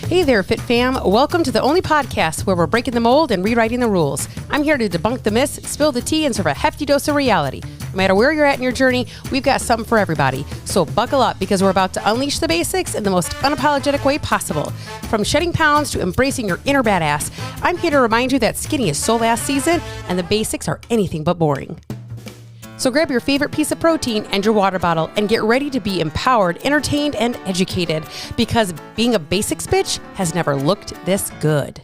Hey there, Fit Fam. Welcome to the only podcast where we're breaking the mold and rewriting the rules. I'm here to debunk the myths, spill the tea, and serve a hefty dose of reality. No matter where you're at in your journey, we've got something for everybody. So buckle up because we're about to unleash the basics in the most unapologetic way possible. From shedding pounds to embracing your inner badass, I'm here to remind you that skinny is so last season and the basics are anything but boring. So grab your favorite piece of protein and your water bottle and get ready to be empowered, entertained, and educated because being a basics bitch has never looked this good.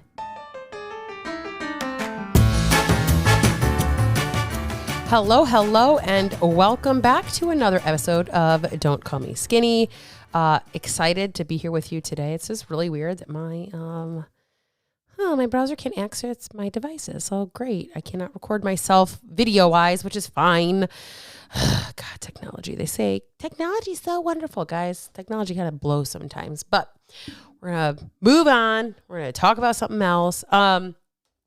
Hello, and welcome back to another episode of Don't Call Me Skinny. Excited to be here with you today. It's just really weird that my browser can't access my devices. Oh, great. I cannot record myself video-wise, which is fine. God, technology. They say technology is so wonderful, guys. Technology kind of blows sometimes, but we're going to move on. We're going to talk about something else.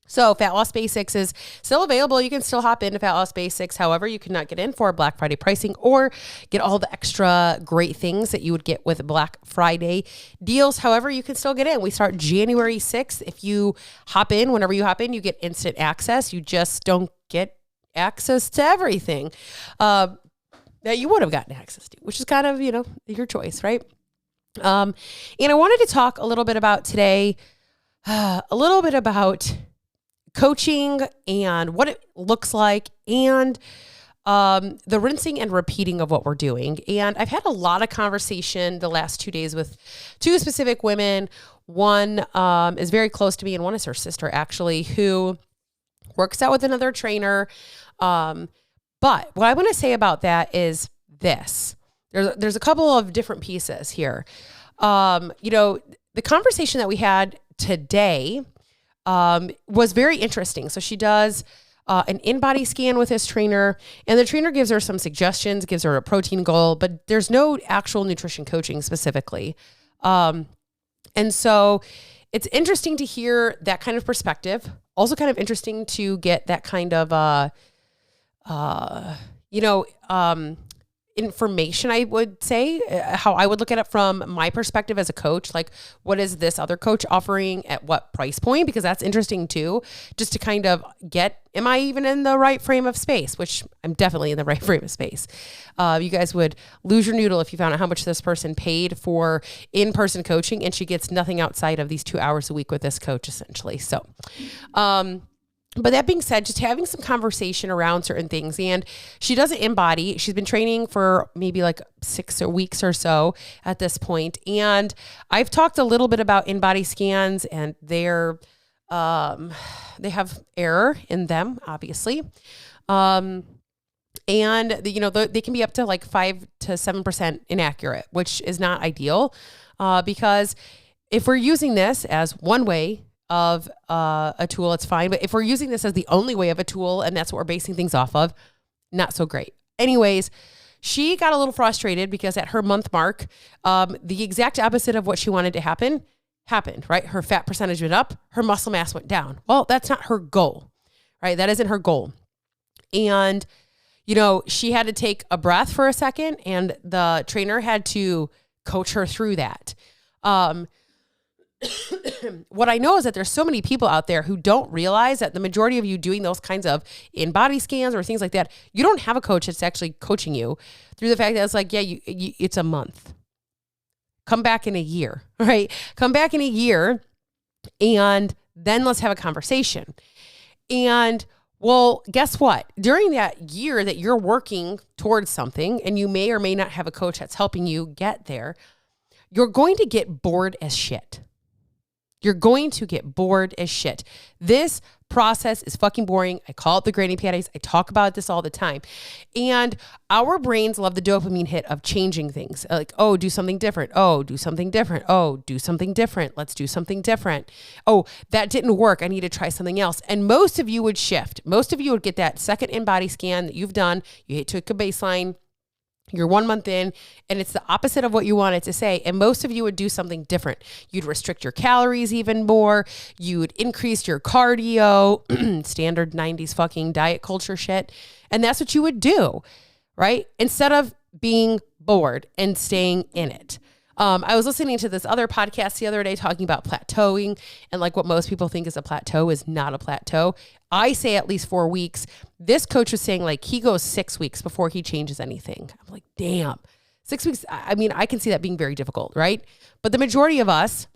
So Fat Loss Basics is still available. You can still hop into Fat Loss Basics. However, you cannot get in for Black Friday pricing or get all the extra great things that you would get with Black Friday deals. However, you can still get in. We start January 6th. If you hop in, whenever you hop in, you get instant access. You just don't get access to everything that you would have gotten access to, which is kind of, your choice, right? And I wanted to talk a little bit about today, coaching and what it looks like and the rinsing and repeating of what we're doing. And I've had a lot of conversation the last 2 days with two specific women. One is very close to me and one is her sister actually, who works out with another trainer. But what I want to say about that is this. There's a couple of different pieces here. The conversation that we had today was very interesting. So she does an in-body scan with this trainer, and the trainer gives her some suggestions, gives her a protein goal, but there's no actual nutrition coaching specifically. And so it's interesting to hear that kind of perspective. Also kind of interesting to get that kind of, information, I would say, how I would look at it from my perspective as a coach. Like, what is this other coach offering at what price point? Because that's interesting too, just to kind of am I even in the right frame of space? Which I'm definitely in the right frame of space. You guys would lose your noodle if you found out how much this person paid for in-person coaching, and she gets nothing outside of these 2 hours a week with this coach, essentially. So, but that being said, just having some conversation around certain things. And she does it in body. She's been training for maybe like 6 weeks or so at this point. And I've talked a little bit about in-body scans, and they have error in them, obviously. And they can be up to like 5 to 7% inaccurate, which is not ideal. Because if we're using this as one way of a tool, it's fine. But if we're using this as the only way of a tool, and that's what we're basing things off of, not so great. Anyways, she got a little frustrated because at her month mark, the exact opposite of what she wanted to happen happened, right? Her fat percentage went up, her muscle mass went down. Well, that's not her goal, right? That isn't her goal. And, she had to take a breath for a second, and the trainer had to coach her through that. What I know is that there's so many people out there who don't realize that the majority of you doing those kinds of in-body scans or things like that, you don't have a coach that's actually coaching you through the fact that it's like, it's a month. Come back in a year, right? Come back in a year and then let's have a conversation. And well, guess what? During that year that you're working towards something, and you may or may not have a coach that's helping you get there, you're going to get bored as shit. You're going to get bored as shit. This process is fucking boring. I call it the granny panties. I talk about this all the time. And our brains love the dopamine hit of changing things. Like, oh, do something different. Oh, do something different. Oh, do something different. Let's do something different. Oh, that didn't work. I need to try something else. And most of you would shift. Most of you would get that second in-body scan that you've done. You took a baseline. You're 1 month in, and it's the opposite of what you wanted to say. And most of you would do something different. You'd restrict your calories even more. You'd increase your cardio, standard 90s fucking diet culture shit. And that's what you would do, right? Instead of being bored and staying in it. I was listening to this other podcast the other day talking about plateauing, and like what most people think is a plateau is not a plateau. I say at least 4 weeks. This coach was saying like he goes 6 weeks before he changes anything. I'm like, damn, 6 weeks. I mean, I can see that being very difficult, right? But the majority of us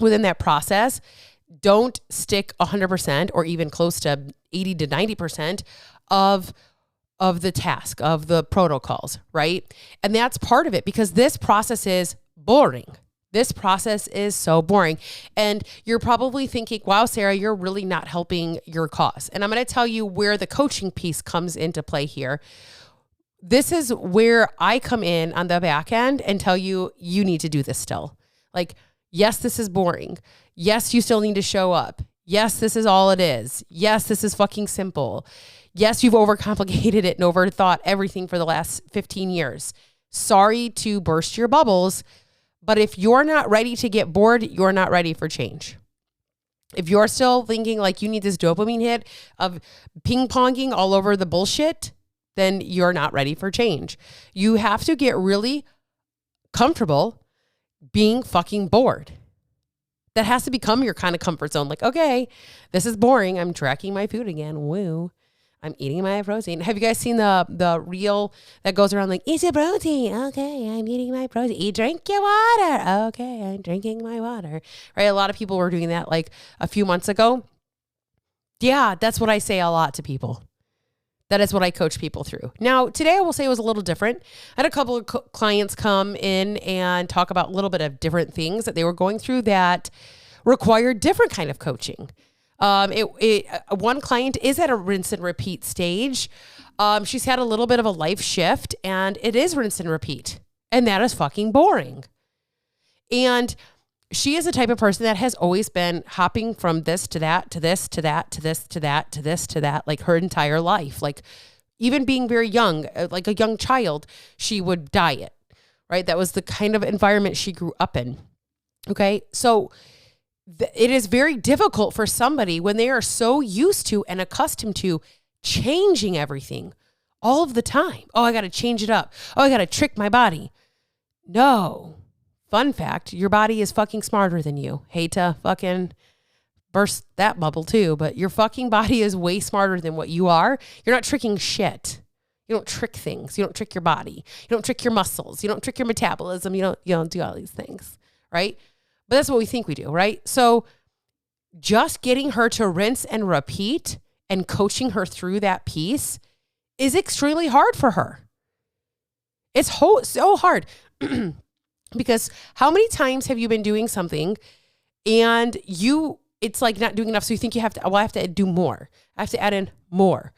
within that process don't stick 100% or even close to 80 to 90% of the task, of the protocols, right? And that's part of it, because this process is boring. This process is so boring. And you're probably thinking, wow, Sarah, you're really not helping your cause. And I'm going to tell you where the coaching piece comes into play here. This is where I come in on the back end and tell you, you need to do this still. Like, yes, this is boring. Yes, you still need to show up. Yes, this is all it is. Yes, this is fucking simple. Yes, you've overcomplicated it and overthought everything for the last 15 years. Sorry to burst your bubbles, but if you're not ready to get bored, you're not ready for change. If you're still thinking like you need this dopamine hit of ping-ponging all over the bullshit, then you're not ready for change. You have to get really comfortable being fucking bored. That has to become your kind of comfort zone. Like, okay, this is boring. I'm tracking my food again. Woo. I'm eating my protein. Have you guys seen the reel that goes around like, eat your protein. Okay, I'm eating my protein. Drink your water. Okay, I'm drinking my water. Right? A lot of people were doing that like a few months ago. Yeah, that's what I say a lot to people. That is what I coach people through. Now, today I will say it was a little different. I had a couple of clients come in and talk about a little bit of different things that they were going through that required different kind of coaching. One client is at a rinse and repeat stage. She's had a little bit of a life shift, and it is rinse and repeat. And that is fucking boring. And she is the type of person that has always been hopping from this to that, to this, to that, to this, to that, to this, to that, like her entire life. Like even being very young, like a young child, she would diet, right? That was the kind of environment she grew up in. Okay. So it is very difficult for somebody when they are so used to and accustomed to changing everything all of the time. Oh, I got to change it up. Oh, I got to trick my body. No. Fun fact, your body is fucking smarter than you. Hate to fucking burst that bubble too, but your fucking body is way smarter than what you are. You're not tricking shit. You don't trick things. You don't trick your body. You don't trick your muscles. You don't trick your metabolism. You don't do all these things, right? But that's what we think we do, right? So just getting her to rinse and repeat and coaching her through that piece is extremely hard for her. It's so hard. Because how many times have you been doing something and it's like not doing enough. So you think I have to do more. I have to add in more.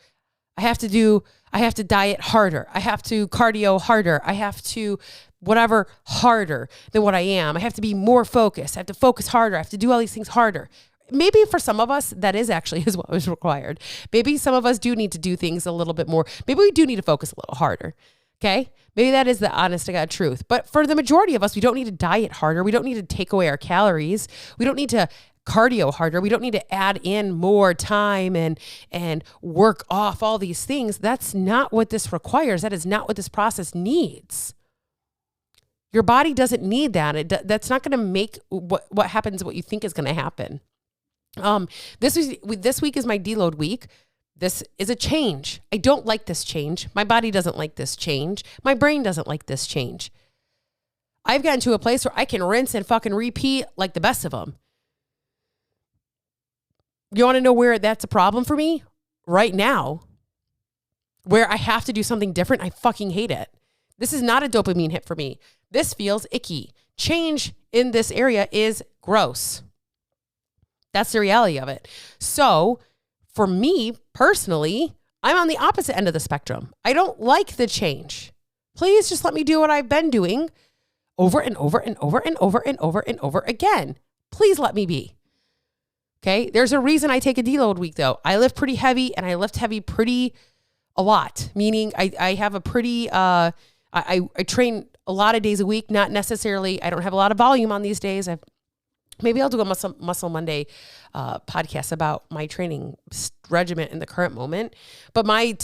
I have to diet harder. I have to cardio harder. I have to whatever harder than what I am. I have to be more focused. I have to focus harder. I have to do all these things harder. Maybe for some of us, that is actually is what was required. Maybe some of us do need to do things a little bit more. Maybe we do need to focus a little harder. Okay. Maybe that is the honest to God truth. But for the majority of us, we don't need to diet harder. We don't need to take away our calories. We don't need to cardio harder. We don't need to add in more time and work off all these things. That's not what this requires. That is not what this process needs. Your body doesn't need that. That's not going to make what happens what you think is going to happen. This week is my deload week. This is a change. I don't like this change. My body doesn't like this change. My brain doesn't like this change. I've gotten to a place where I can rinse and fucking repeat like the best of them. You want to know where that's a problem for me? Right now, where I have to do something different, I fucking hate it. This is not a dopamine hit for me. This feels icky. Change in this area is gross. That's the reality of it. So for me personally, I'm on the opposite end of the spectrum. I don't like the change. Please just let me do what I've been doing over and over and over and over and over and over again. Please let me be. Okay. There's a reason I take a deload week though. I lift pretty heavy and I lift heavy pretty a lot, meaning I have a pretty, I train a lot of days a week, not necessarily, I don't have a lot of volume on these days. Maybe I'll do a Muscle Monday podcast about my training regimen in the current moment. But my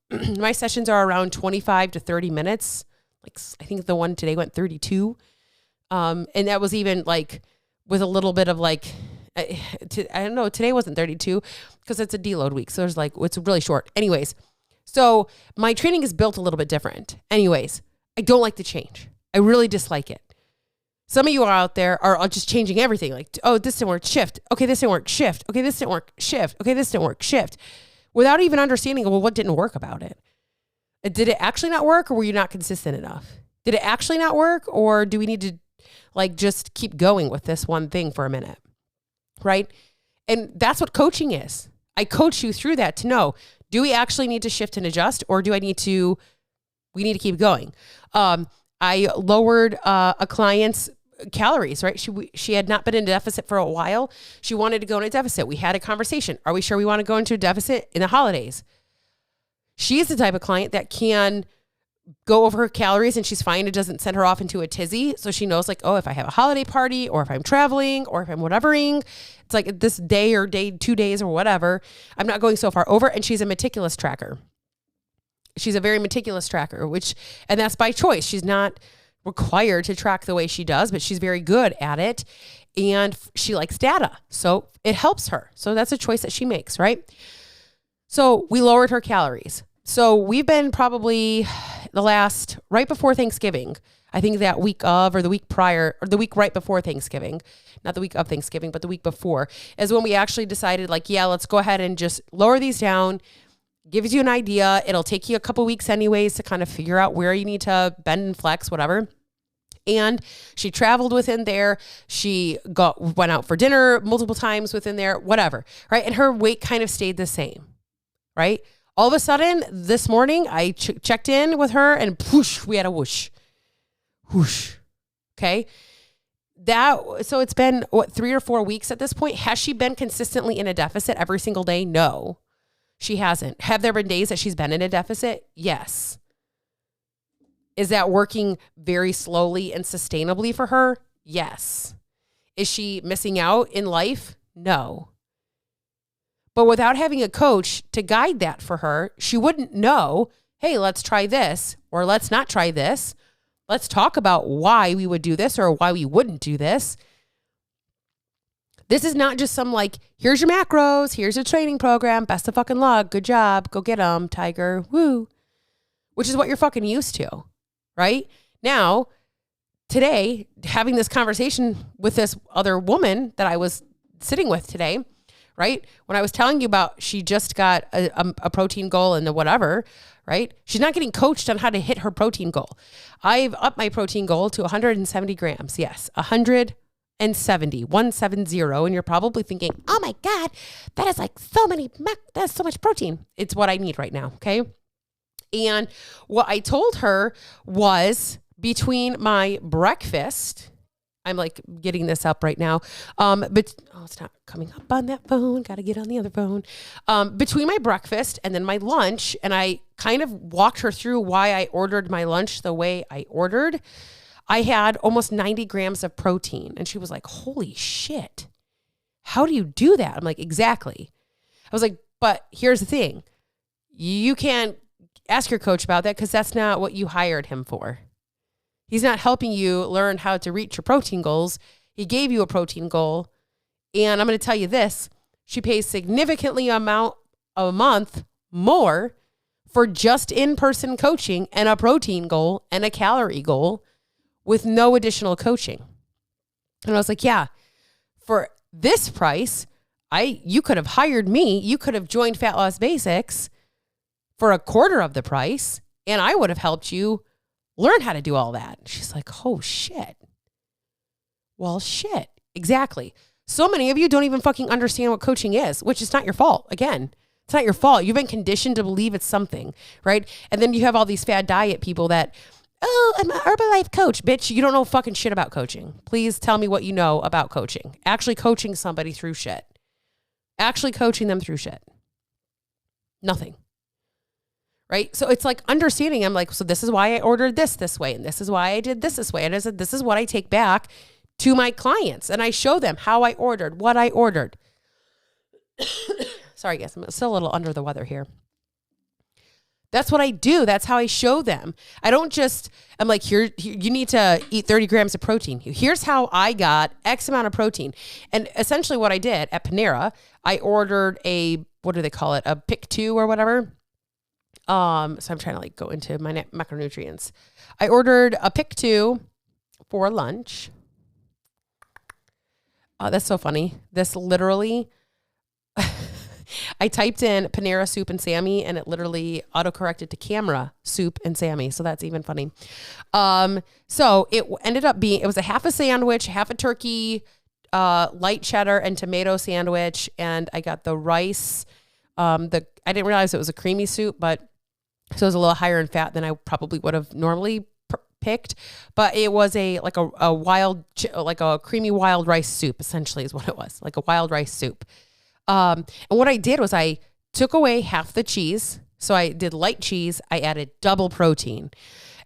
my sessions are around 25 to 30 minutes, like, I think the one today went 32. And that was even like with a little bit of like, I don't know, today wasn't 32 because it's a deload week. So there's like, it's really short. Anyways, so my training is built a little bit different. Anyways, I don't like the change. I really dislike it. Some of you are out there are just changing everything. Like, oh, this didn't work, shift. Okay, this didn't work, shift. Okay, this didn't work, shift. Okay, this didn't work, shift. Without even understanding, well, what didn't work about it? Did it actually not work, or were you not consistent enough? Did it actually not work, or do we need to like just keep going with this one thing for a minute? Right? And that's what coaching is. I coach you through that to know, do we actually need to shift and adjust, or do we need to keep going? I lowered a client's calories, right? She had not been in a deficit for a while. She wanted to go in a deficit. We had a conversation. Are we sure we want to go into a deficit in the holidays? She is the type of client that can go over her calories and she's fine. It doesn't send her off into a tizzy. So she knows like, oh, if I have a holiday party or if I'm traveling or if I'm whatevering, it's like this day or 2 days or whatever, I'm not going so far over. And she's a meticulous tracker. She's a very meticulous tracker, and that's by choice. She's not required to track the way she does, but she's very good at it. And she likes data. So it helps her. So that's a choice that she makes, right? So we lowered her calories. So we've been probably right before Thanksgiving, I think that week of, or the week prior, or the week right before Thanksgiving, not the week of Thanksgiving, but the week before is when we actually decided like, yeah, let's go ahead and just lower these down. Gives you an idea. It'll take you a couple weeks anyways to kind of figure out where you need to bend and flex, whatever. And she traveled within there. She went out for dinner multiple times within there, whatever, right? And her weight kind of stayed the same, right? All of a sudden, this morning, I checked in with her and whoosh, we had a whoosh. Whoosh. Okay? So it's been, 3 or 4 weeks at this point? Has she been consistently in a deficit every single day? No. She hasn't. Have there been days that she's been in a deficit? Yes. Is that working very slowly and sustainably for her? Yes. Is she missing out in life? No. But without having a coach to guide that for her, she wouldn't know, hey, let's try this, or let's not try this. Let's talk about why we would do this or why we wouldn't do this. This is not just some like, here's your macros, here's your training program, best of fucking luck, good job, go get them, tiger, woo. Which is what you're fucking used to, right? Now, today, having this conversation with this other woman that I was sitting with today, right? When I was telling you about she just got a protein goal and the whatever, right? She's not getting coached on how to hit her protein goal. I've upped my protein goal to 170 grams. Yes, 170, 170. And you're probably thinking, oh my God, that is like that's so much protein. It's what I need right now. Okay. And what I told her was between my breakfast, I'm like getting this up right now. But it's not coming up on that phone. Got to get on the other phone. Between my breakfast and then my lunch, and I kind of walked her through why I ordered my lunch the way I ordered. I had almost 90 grams of protein. And she was like, holy shit. How do you do that? I'm like, exactly. I was like, but here's the thing. You can't ask your coach about that because that's not what you hired him for. He's not helping you learn how to reach your protein goals. He gave you a protein goal. And I'm going to tell you this, she pays significantly amount a month more for just in-person coaching and a protein goal and a calorie goal with no additional coaching. And I was like, yeah, for this price, you could have hired me. You could have joined Fat Loss Basics for a quarter of the price, and I would have helped you learn how to do all that. She's like, oh shit. Well, shit. Exactly. So many of you don't even fucking understand what coaching is, which is not your fault. Again, it's not your fault. You've been conditioned to believe it's something, right? And then you have all these fad diet people that, oh, I'm an Herbalife coach. Bitch, you don't know fucking shit about coaching. Please tell me what you know about coaching. Actually coaching somebody through shit. Actually coaching them through shit. Nothing. Right? So it's like understanding. I'm like, so this is why I ordered this way. And this is why I did this way. And I said, this is what I take back to my clients. And I show them how I ordered, what I ordered. Sorry, guys. I'm still a little under the weather here. That's what I do. That's how I show them. I don't just, I'm like, here, you need to eat 30 grams of protein. Here's how I got X amount of protein. And essentially what I did at Panera, I ordered a, what do they call it? A pick 2 or whatever. So I'm trying to like go into my macronutrients. I ordered a pick 2 for lunch. Oh, that's so funny. This literally, I typed in Panera soup and Sammy and it literally autocorrected to camera soup and Sammy. So that's even funny. So it ended up being, it was a half a sandwich, half a turkey, light cheddar and tomato sandwich. And I got the rice. I didn't realize it was a creamy soup, but so it was a little higher in fat than I probably would have normally picked, but it was like a creamy wild rice soup, essentially is what it was, like a wild rice soup. And what I did was I took away half the cheese. So I did light cheese. I added double protein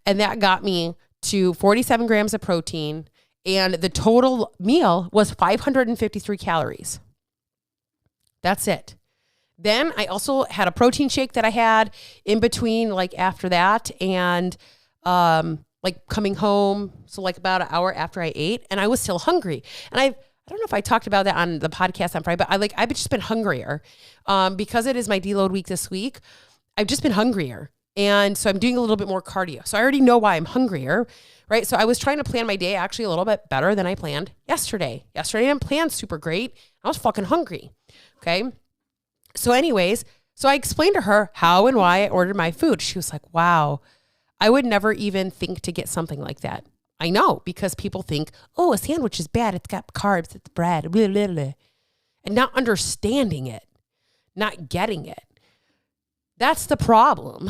and that got me to 47 grams of protein. And the total meal was 553 calories. That's it. Then I also had a protein shake that I had in between, like after that. And, like coming home. So like about an hour after I ate and I was still hungry. And I don't know if I talked about that on the podcast on Friday, but I've just been hungrier, because it is my deload week this week. I've just been hungrier. And so I'm doing a little bit more cardio. So I already know why I'm hungrier, right? So I was trying to plan my day actually a little bit better than I planned yesterday. Yesterday I didn't plan super great. I was fucking hungry. Okay. So anyways, so I explained to her how and why I ordered my food. She was like, wow, I would never even think to get something like that. I know, because people think, oh, a sandwich is bad. It's got carbs, it's bread, blah, blah, blah. And not understanding it, not getting it. That's the problem.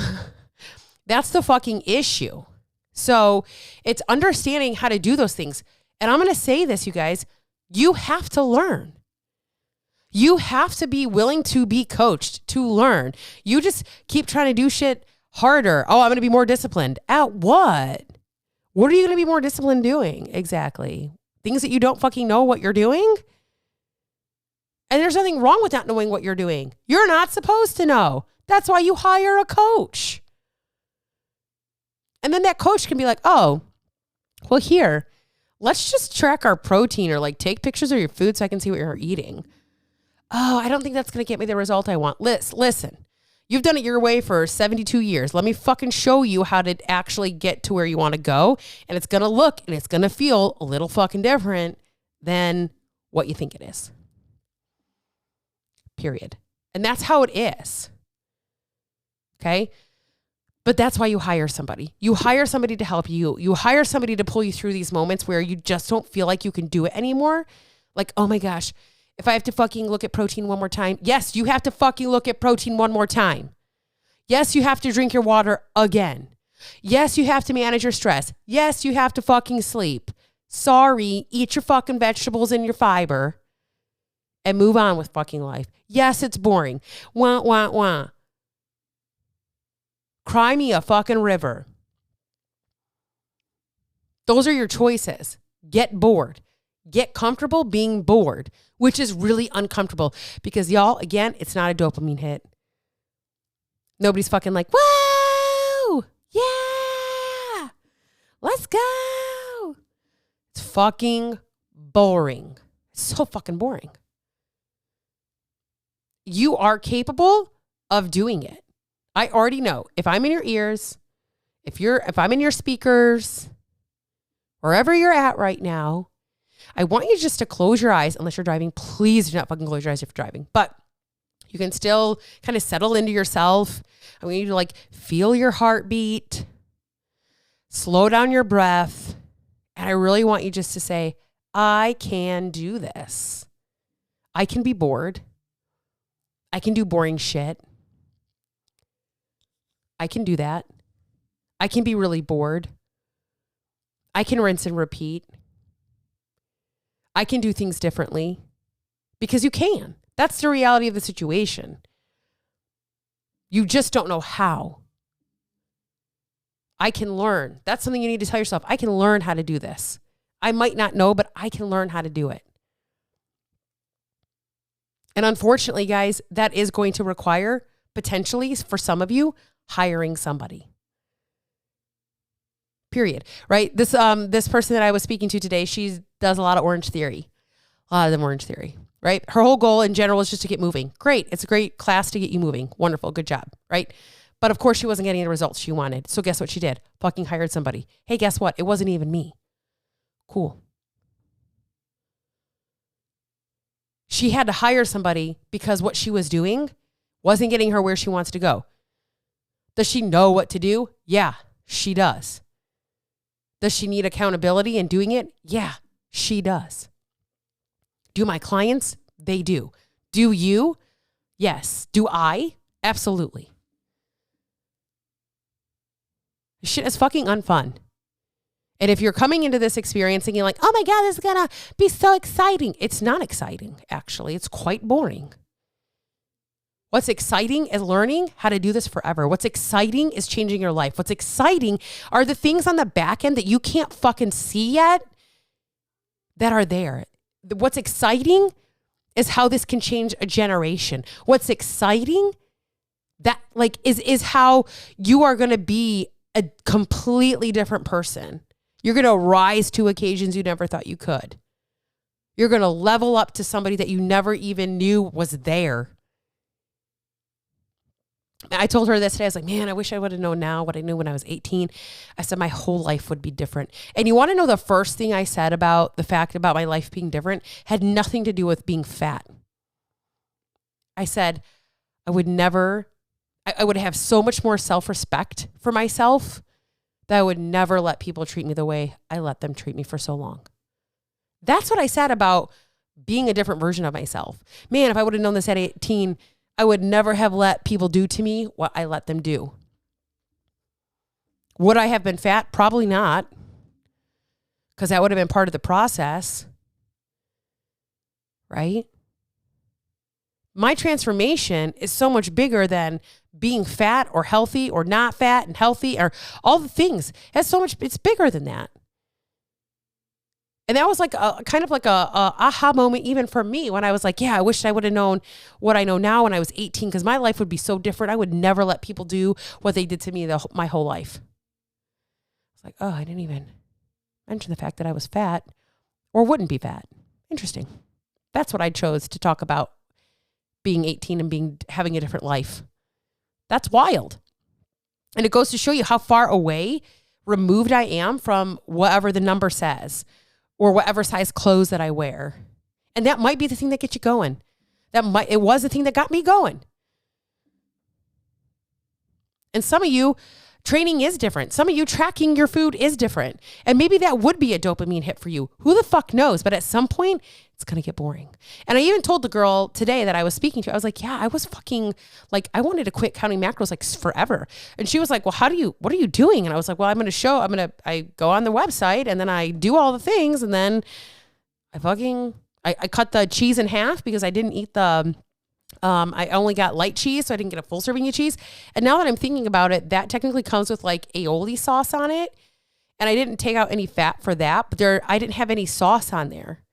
That's the fucking issue. So it's understanding how to do those things. And I'm going to say this, you guys, you have to learn. You have to be willing to be coached to learn. You just keep trying to do shit harder. Oh, I'm going to be more disciplined. At what? What are you going to be more disciplined doing? Exactly. Things that you don't fucking know what you're doing. And there's nothing wrong with not knowing what you're doing. You're not supposed to know. That's why you hire a coach. And then that coach can be like, oh, well, here, let's just track our protein or like take pictures of your food so I can see what you're eating. Oh, I don't think that's going to get me the result I want. Listen. You've done it your way for 72 years. Let me fucking show you how to actually get to where you want to go. And it's going to look and it's going to feel a little fucking different than what you think it is. Period. And that's how it is. Okay. But that's why you hire somebody. You hire somebody to help you. You hire somebody to pull you through these moments where you just don't feel like you can do it anymore. Like, oh my gosh. If I have to fucking look at protein one more time, yes, you have to fucking look at protein one more time. Yes, you have to drink your water again. Yes, you have to manage your stress. Yes, you have to fucking sleep. Sorry, eat your fucking vegetables and your fiber and move on with fucking life. Yes, it's boring. Wah, wah, wah. Cry me a fucking river. Those are your choices. Get bored. Get comfortable being bored, which is really uncomfortable because y'all, again, it's not a dopamine hit. Nobody's fucking like, whoa, yeah, let's go. It's fucking boring. It's so fucking boring. You are capable of doing it. I already know if I'm in your ears, if I'm in your speakers, wherever you're at right now, I want you just to close your eyes unless you're driving. Please do not fucking close your eyes if you're driving. But you can still kind of settle into yourself. I want you to like feel your heartbeat, slow down your breath. And I really want you just to say, I can do this. I can be bored. I can do boring shit. I can do that. I can be really bored. I can rinse and repeat. I can do things differently because you can. That's the reality of the situation. You just don't know how. I can learn. That's something you need to tell yourself. I can learn how to do this. I might not know, but I can learn how to do it. And unfortunately, guys, that is going to require potentially for some of you hiring somebody. Period. Right? This person that I was speaking to today, she does a lot of Orange Theory. A lot of them Orange Theory. Right? Her whole goal in general is just to get moving. Great. It's a great class to get you moving. Wonderful. Good job. Right? But of course she wasn't getting the results she wanted. So guess what she did? Fucking hired somebody. Hey, guess what? It wasn't even me. Cool. She had to hire somebody because what she was doing wasn't getting her where she wants to go. Does she know what to do? Yeah, she does. Does she need accountability in doing it? Yeah, she does. Do my clients? They do. Do you? Yes. Do I? Absolutely. Shit is fucking unfun. And if you're coming into this experience thinking like, oh my God, this is going to be so exciting. It's not exciting, actually. It's quite boring. What's exciting is learning how to do this forever. What's exciting is changing your life. What's exciting are the things on the back end that you can't fucking see yet that are there. What's exciting is how this can change a generation. What's exciting that like is how you are going to be a completely different person. You're going to rise to occasions you never thought you could. You're going to level up to somebody that you never even knew was there. I told her this today. I was like, man, I wish I would have known now what I knew when I was 18. I said my whole life would be different. And you want to know the first thing I said about the fact about my life being different had nothing to do with being fat. I said I would have so much more self-respect for myself that I would never let people treat me the way I let them treat me for so long. That's what I said about being a different version of myself. Man, if I would have known this at 18, I would never have let people do to me what I let them do. Would I have been fat? Probably not. Because that would have been part of the process. Right? My transformation is so much bigger than being fat or healthy or not fat and healthy or all the things. It's bigger than that. And that was like a kind of like a aha moment even for me when I was like, yeah, I wish I would have known what I know now when I was 18 because my life would be so different. I would never let people do what they did to me my whole life. It's like, oh, I didn't even mention the fact that I was fat or wouldn't be fat. Interesting. That's what I chose to talk about, being 18 and having a different life. That's wild. And it goes to show you how far away removed I am from whatever the number says or whatever size clothes that I wear. And that might be the thing that gets you going. It was the thing that got me going. And some of you, training is different. Some of you, tracking your food is different. And maybe that would be a dopamine hit for you. Who the fuck knows? But at some point, it's going to get boring. And I even told the girl today that I was speaking to, I was like, yeah, I was fucking like, I wanted to quit counting macros like forever. And she was like, well, what are you doing? And I was like, well, I go on the website and then I do all the things. And then I cut the cheese in half because I didn't eat I only got light cheese, so I didn't get a full serving of cheese. And now that I'm thinking about it, that technically comes with like aioli sauce on it. And I didn't take out any fat for that, but I didn't have any sauce on there.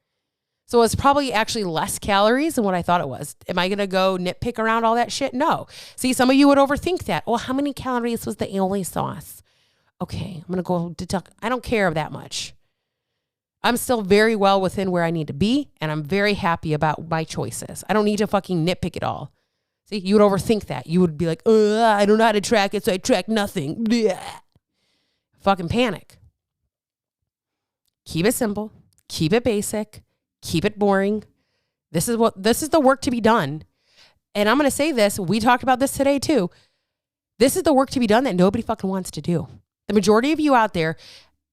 So it's probably actually less calories than what I thought it was. Am I going to go nitpick around all that shit? No. See, some of you would overthink that. Well, how many calories was the aioli sauce? Okay, I'm going to go deduct. I don't care that much. I'm still very well within where I need to be, and I'm very happy about my choices. I don't need to fucking nitpick it all. See, you would overthink that. You would be like, I don't know how to track it, so I track nothing. Blech. Fucking panic. Keep it simple. Keep it basic. Keep it boring. This is the work to be done. And I'm going to say this. We talked about this today too. This is the work to be done that nobody fucking wants to do. The majority of you out there,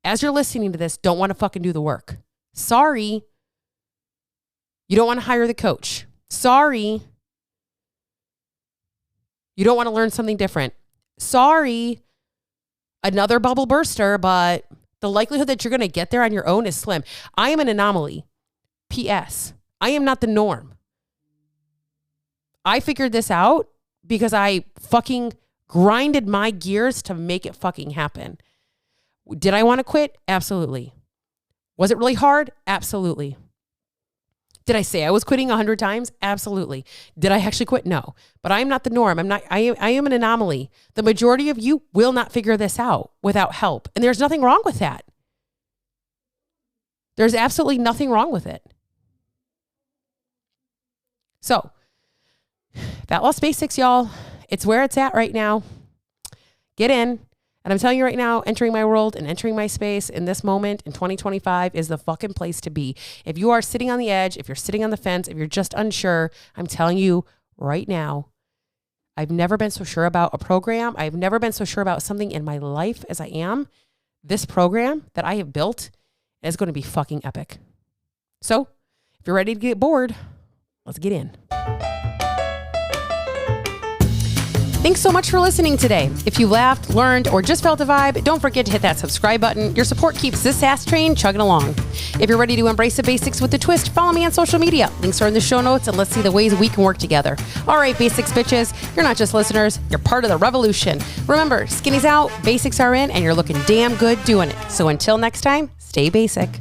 as you're listening to this, don't want to fucking do the work. Sorry. You don't want to hire the coach. Sorry. You don't want to learn something different. Sorry. Another bubble burster, but the likelihood that you're going to get there on your own is slim. I am an anomaly. P.S. I am not the norm. I figured this out because I fucking grinded my gears to make it fucking happen. Did I want to quit? Absolutely. Was it really hard? Absolutely. Did I say I was quitting 100 times? Absolutely. Did I actually quit? No. But I'm not the norm. I am an anomaly. The majority of you will not figure this out without help. And there's nothing wrong with that. There's absolutely nothing wrong with it. So, Fat Loss Basics, y'all. It's where it's at right now. Get in. And I'm telling you right now, entering my world and entering my space in this moment in 2025 is the fucking place to be. If you are sitting on the edge, if you're sitting on the fence, if you're just unsure, I'm telling you right now, I've never been so sure about a program. I've never been so sure about something in my life as I am. This program that I have built is going to be fucking epic. So if you're ready to get bored, let's get in. Thanks so much for listening today. If you laughed, learned, or just felt a vibe, don't forget to hit that subscribe button. Your support keeps this ass train chugging along. If you're ready to embrace the basics with a twist, follow me on social media. Links are in the show notes, and let's see the ways we can work together. All right, basics bitches, you're not just listeners, you're part of the revolution. Remember, skinny's out, basics are in, and you're looking damn good doing it. So until next time, stay basic.